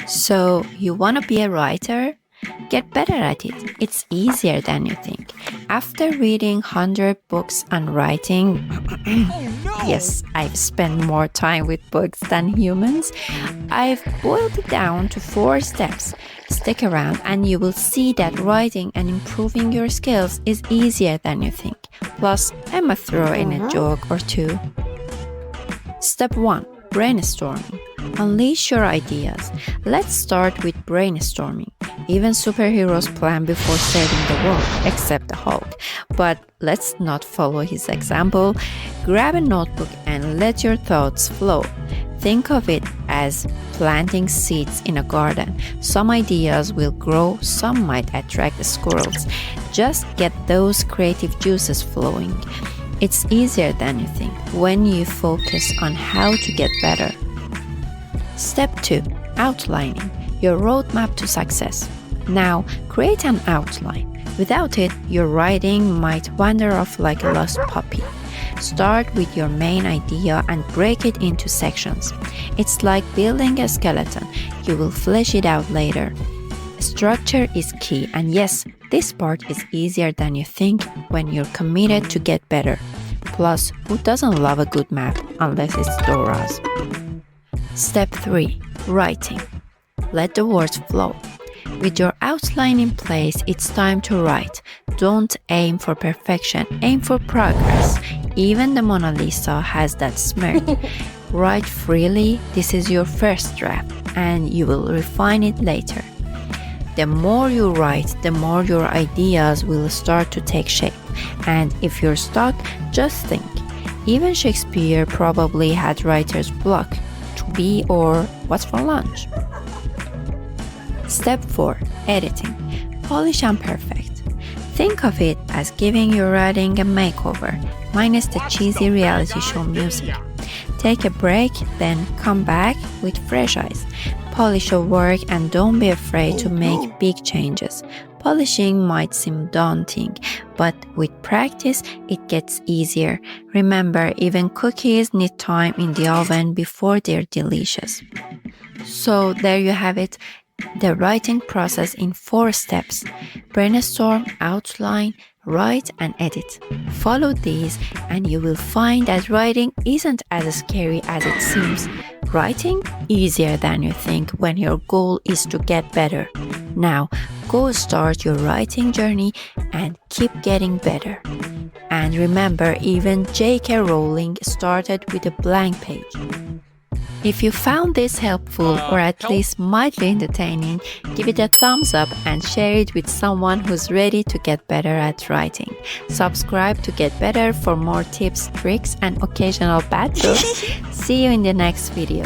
So, you want to be a writer? Get better at it. It's easier than you think. After reading 100 books on writing, yes, I've spent more time with books than humans. I've boiled it down to 4 steps. Stick around and you will see that writing and improving your skills is easier than you think. Plus, I might throw in a joke or two. Step 1. Brainstorming. Unleash your ideas. Let's start with brainstorming. Even superheroes plan before saving the world, except the Hulk. But let's not follow his example. Grab a notebook and let your thoughts flow. Think of it as planting seeds in a garden. Some ideas will grow, some might attract the squirrels. Just get those creative juices flowing. It's easier than you think when you focus on how to get better. Step 2. Outlining. Your roadmap to success. Now, create an outline. Without it, your writing might wander off like a lost puppy. Start with your main idea and break it into sections. It's like building a skeleton. You will flesh it out later. Structure is key, and yes, this part is easier than you think when you're committed to get better. Plus, who doesn't love a good map unless it's Dora's? Step 3. Writing. Let the words flow. With your outline in place, it's time to write. Don't aim for perfection, aim for progress. Even the Mona Lisa has that smirk. Write freely. This is your first draft, and you will refine it later. The more you write, the more your ideas will start to take shape. And if you're stuck, just think. Even Shakespeare probably had writer's block. To be or what's for lunch? Step 4. Editing. Polish and perfect. Think of it as giving your writing a makeover, minus the cheesy reality show music. Take a break, then come back with fresh eyes. Polish your work and don't be afraid to make big changes. Polishing might seem daunting, but with practice, it gets easier. Remember, even cookies need time in the oven before they're delicious. So there you have it. The writing process in 4 steps. Brainstorm, outline, write and edit. Follow these and you will find that writing isn't as scary as it seems. Writing easier than you think when your goal is to get better. Now, go start your writing journey and keep getting better. And remember, even J.K. Rowling started with a blank page. If you found this helpful or at least mildly entertaining, give it a thumbs up and share it with someone who's ready to get better at writing. Subscribe to get better for more tips, tricks, and occasional bad jokes. See you in the next video.